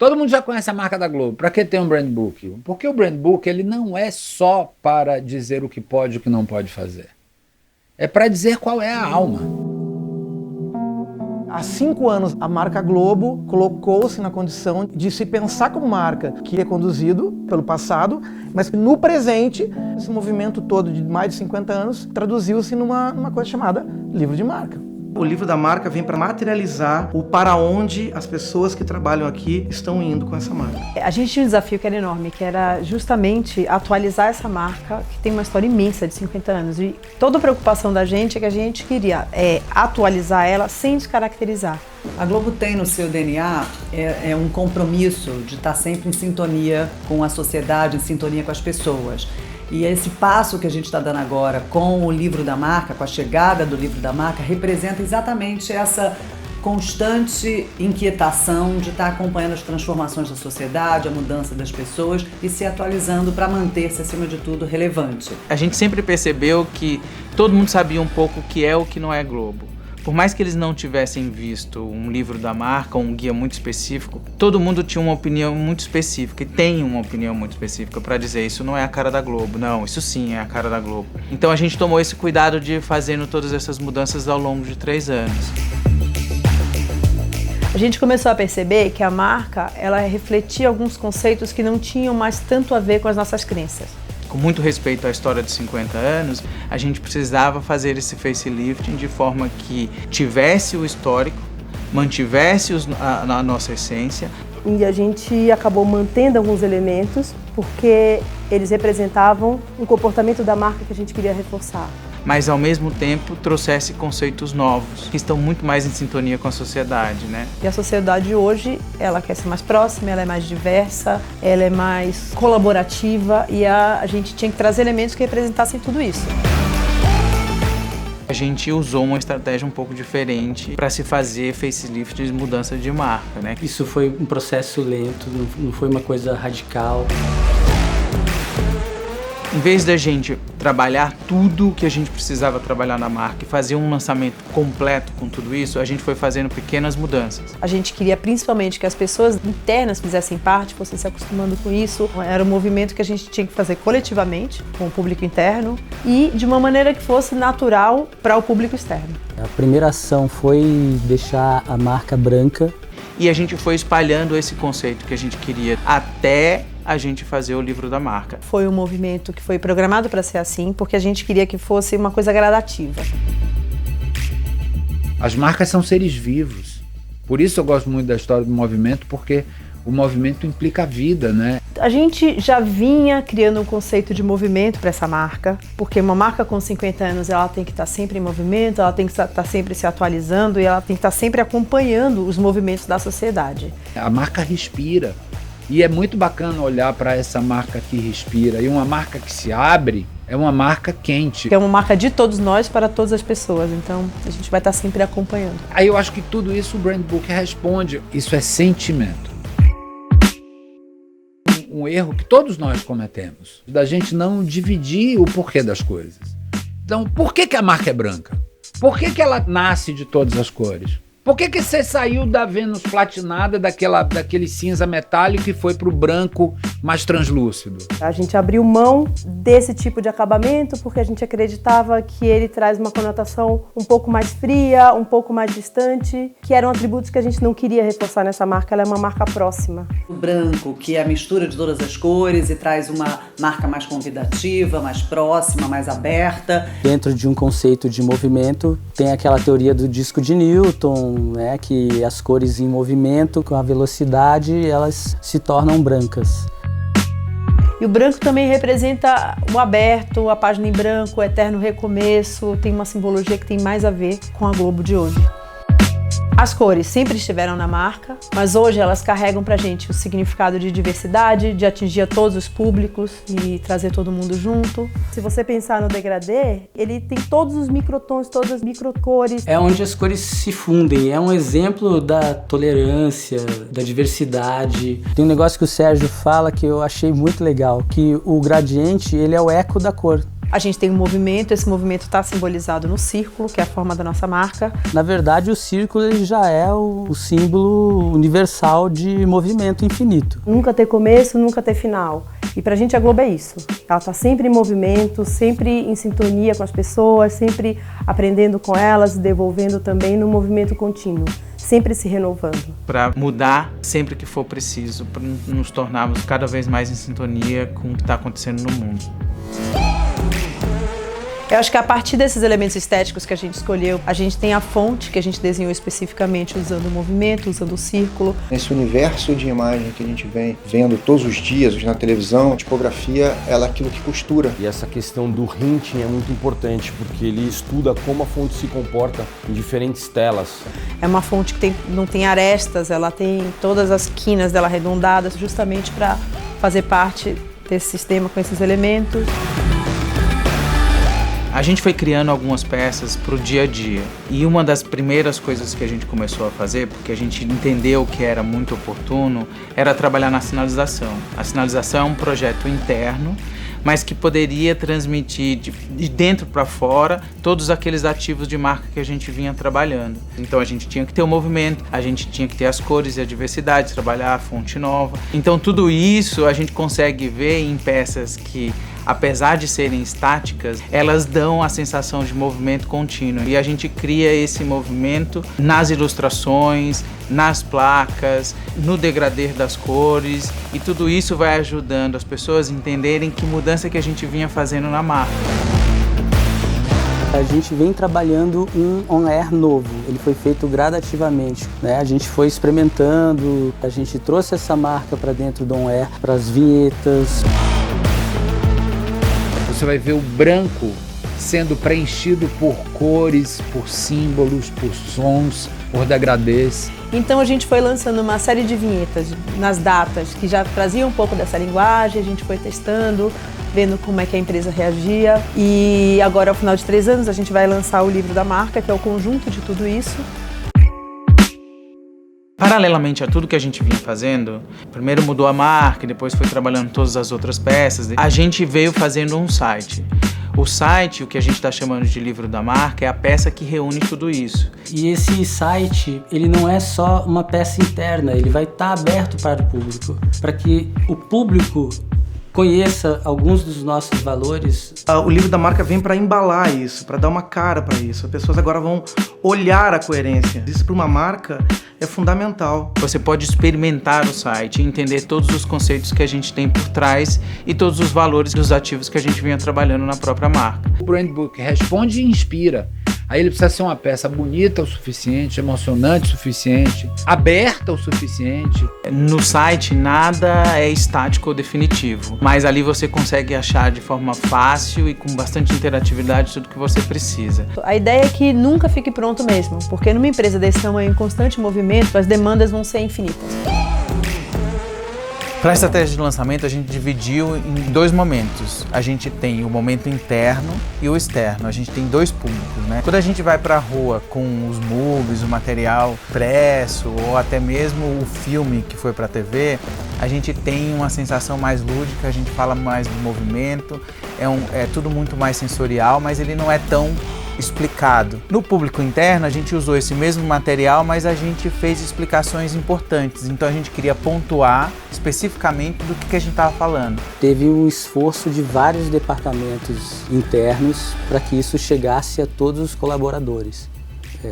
Todo mundo já conhece a marca da Globo. Para que ter um brand book? Porque o brand book ele não é só para dizer o que pode e o que não pode fazer. É para dizer qual é a alma. Há 5 anos, a marca Globo colocou-se na condição de se pensar como marca que é conduzido pelo passado, mas que no presente, esse movimento todo de mais de 50 anos, traduziu-se numa coisa chamada livro de marca. O livro da marca vem para materializar o para onde as pessoas que trabalham aqui estão indo com essa marca. A gente tinha um desafio que era enorme, que era justamente atualizar essa marca, que tem uma história imensa de 50 anos. E toda a preocupação da gente é que a gente queria atualizar ela sem descaracterizar. A Globo tem no seu DNA um compromisso de estar sempre em sintonia com a sociedade, em sintonia com as pessoas. E esse passo que a gente está dando agora com o livro da marca, com a chegada do livro da marca, representa exatamente essa constante inquietação de estar acompanhando as transformações da sociedade, a mudança das pessoas e se atualizando para manter-se, acima de tudo, relevante. A gente sempre percebeu que todo mundo sabia um pouco o que é o que não é Globo. Por mais que eles não tivessem visto um livro da marca, um guia muito específico, todo mundo tinha uma opinião muito específica e tem uma opinião muito específica para dizer isso não é a cara da Globo, não, isso sim é a cara da Globo. Então a gente tomou esse cuidado de fazendo todas essas mudanças ao longo de 3 anos. A gente começou a perceber que a marca, ela refletia alguns conceitos que não tinham mais tanto a ver com as nossas crenças. Com muito respeito à história de 50 anos, a gente precisava fazer esse facelifting de forma que tivesse o histórico, mantivesse a nossa essência. E a gente acabou mantendo alguns elementos porque eles representavam um comportamento da marca que a gente queria reforçar. Mas ao mesmo tempo trouxesse conceitos novos, que estão muito mais em sintonia com a sociedade, né? E a sociedade hoje, ela quer ser mais próxima, ela é mais diversa, ela é mais colaborativa e a gente tinha que trazer elementos que representassem tudo isso. A gente usou uma estratégia um pouco diferente para se fazer facelift de mudança de marca, né? Isso foi um processo lento, não foi uma coisa radical. Em vez da gente trabalhar tudo o que a gente precisava trabalhar na marca e fazer um lançamento completo com tudo isso, a gente foi fazendo pequenas mudanças. A gente queria principalmente que as pessoas internas fizessem parte, fossem se acostumando com isso. Era um movimento que a gente tinha que fazer coletivamente, com o público interno, e de uma maneira que fosse natural para o público externo. A primeira ação foi deixar a marca branca. E a gente foi espalhando esse conceito que a gente queria até a gente fazer o livro da marca. Foi um movimento que foi programado para ser assim, porque a gente queria que fosse uma coisa gradativa. As marcas são seres vivos. Por isso eu gosto muito da história do movimento, porque o movimento implica a vida, né? A gente já vinha criando um conceito de movimento para essa marca, porque uma marca com 50 anos ela tem que estar sempre em movimento, ela tem que estar sempre se atualizando e ela tem que estar sempre acompanhando os movimentos da sociedade. A marca respira. E é muito bacana olhar para essa marca que respira. E uma marca que se abre é uma marca quente. É uma marca de todos nós para todas as pessoas. Então a gente vai estar sempre acompanhando. Aí eu acho que tudo isso o Brand Book responde. Isso é sentimento. Um erro que todos nós cometemos, da gente não dividir o porquê das coisas. Então, por que a marca é branca? Por que ela nasce de todas as cores? Por que você saiu da Vênus platinada, daquele cinza metálico e foi para o branco mais translúcido? A gente abriu mão desse tipo de acabamento porque a gente acreditava que ele traz uma conotação um pouco mais fria, um pouco mais distante, que eram atributos que a gente não queria reforçar nessa marca, ela é uma marca próxima. O branco, que é a mistura de todas as cores e traz uma marca mais convidativa, mais próxima, mais aberta. Dentro de um conceito de movimento, tem aquela teoria do disco de Newton, né, que as cores em movimento, com a velocidade, elas se tornam brancas. E o branco também representa o aberto, a página em branco, o eterno recomeço, tem uma simbologia que tem mais a ver com a Globo de hoje. As cores sempre estiveram na marca, mas hoje elas carregam pra gente o significado de diversidade, de atingir a todos os públicos e trazer todo mundo junto. Se você pensar no degradê, ele tem todos os microtons, todas as microcores. É onde as cores se fundem, é um exemplo da tolerância, da diversidade. Tem um negócio que o Sérgio fala que eu achei muito legal, que o gradiente ele é o eco da cor. A gente tem um movimento, esse movimento está simbolizado no círculo, que é a forma da nossa marca. Na verdade, o círculo ele já é o símbolo universal de movimento infinito. Nunca ter começo, nunca ter final. E pra gente a Globo é isso. Ela tá sempre em movimento, sempre em sintonia com as pessoas, sempre aprendendo com elas, devolvendo também no movimento contínuo, sempre se renovando. Para mudar sempre que for preciso, para nos tornarmos cada vez mais em sintonia com o que está acontecendo no mundo. Eu acho que a partir desses elementos estéticos que a gente escolheu, a gente tem a fonte que a gente desenhou especificamente usando o movimento, usando o círculo. Nesse universo de imagem que a gente vem vendo todos os dias na televisão, a tipografia ela é aquilo que costura. E essa questão do hinting é muito importante, porque ele estuda como a fonte se comporta em diferentes telas. É uma fonte que não tem arestas, ela tem todas as quinas dela arredondadas, justamente para fazer parte desse sistema com esses elementos. A gente foi criando algumas peças para o dia a dia. E uma das primeiras coisas que a gente começou a fazer, porque a gente entendeu que era muito oportuno, era trabalhar na sinalização. A sinalização é um projeto interno, mas que poderia transmitir de dentro para fora todos aqueles ativos de marca que a gente vinha trabalhando. Então a gente tinha que ter o movimento, a gente tinha que ter as cores e a diversidade, trabalhar a fonte nova. Então tudo isso a gente consegue ver em peças que, apesar de serem estáticas, elas dão a sensação de movimento contínuo. E a gente cria esse movimento nas ilustrações, nas placas, no degradê das cores, e tudo isso vai ajudando as pessoas a entenderem que mudança que a gente vinha fazendo na marca. A gente vem trabalhando um on-air novo, ele foi feito gradativamente, né? A gente foi experimentando, a gente trouxe essa marca para dentro do on-air, para as vinhetas. Você vai ver o branco sendo preenchido por cores, por símbolos, por sons, por degradês. Então a gente foi lançando uma série de vinhetas nas datas que já traziam um pouco dessa linguagem, a gente foi testando, vendo como é que a empresa reagia. E agora, ao final de 3 anos, a gente vai lançar o livro da marca, que é o conjunto de tudo isso. Paralelamente a tudo que a gente vinha fazendo, primeiro mudou a marca, depois foi trabalhando todas as outras peças, a gente veio fazendo um site. O site, o que a gente está chamando de livro da marca, é a peça que reúne tudo isso. E esse site, ele não é só uma peça interna, ele vai estar aberto para o público, para que o público conheça alguns dos nossos valores. O livro da marca vem para embalar isso, para dar uma cara para isso. As pessoas agora vão olhar a coerência. Isso para uma marca é fundamental. Você pode experimentar o site e entender todos os conceitos que a gente tem por trás e todos os valores dos ativos que a gente vinha trabalhando na própria marca. O Brand Book responde e inspira. Aí ele precisa ser uma peça bonita o suficiente, emocionante o suficiente, aberta o suficiente. No site nada é estático ou definitivo, mas ali você consegue achar de forma fácil e com bastante interatividade tudo que você precisa. A ideia é que nunca fique pronto mesmo, porque numa empresa desse tamanho em constante movimento, as demandas vão ser infinitas. Para a estratégia de lançamento, a gente dividiu em 2 momentos. A gente tem o momento interno e o externo. A gente tem 2 públicos, né? Quando a gente vai para a rua com os movies, o material impresso ou até mesmo o filme que foi para a TV, a gente tem uma sensação mais lúdica, a gente fala mais do movimento, é tudo muito mais sensorial, mas ele não é tão explicado. No público interno, a gente usou esse mesmo material, mas a gente fez explicações importantes. Então a gente queria pontuar especificamente do que a gente estava falando. Teve um esforço de vários departamentos internos para que isso chegasse a todos os colaboradores.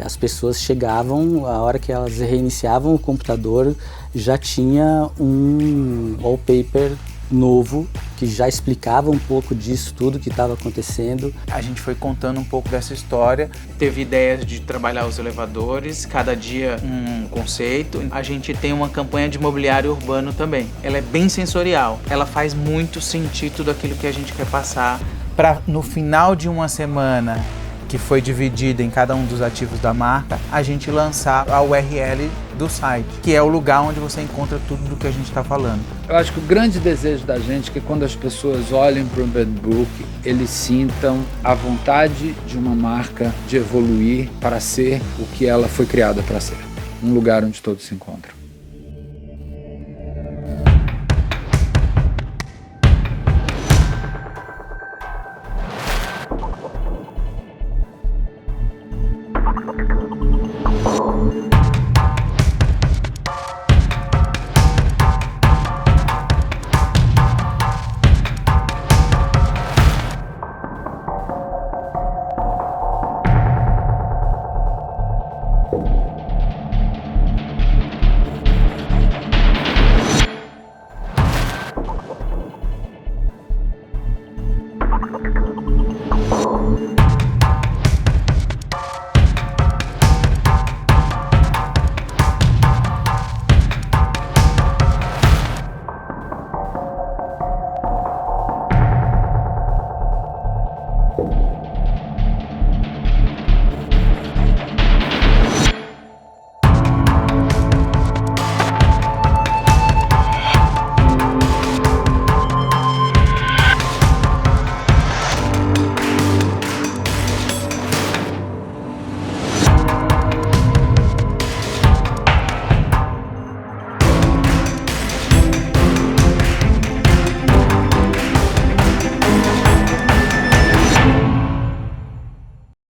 As pessoas chegavam, a hora que elas reiniciavam o computador, já tinha um wallpaper novo, que já explicava um pouco disso tudo que estava acontecendo. A gente foi contando um pouco dessa história, teve ideias de trabalhar os elevadores, cada dia um conceito. A gente tem uma campanha de mobiliário urbano também. Ela é bem sensorial, ela faz muito sentido tudo aquilo que a gente quer passar. Para no final de uma semana, que foi dividida em cada um dos ativos da marca, a gente lançar a URL do site, que é o lugar onde você encontra tudo do que a gente está falando. Eu acho que o grande desejo da gente é que quando as pessoas olhem para o Brand Book, eles sintam a vontade de uma marca de evoluir para ser o que ela foi criada para ser. Um lugar onde todos se encontram.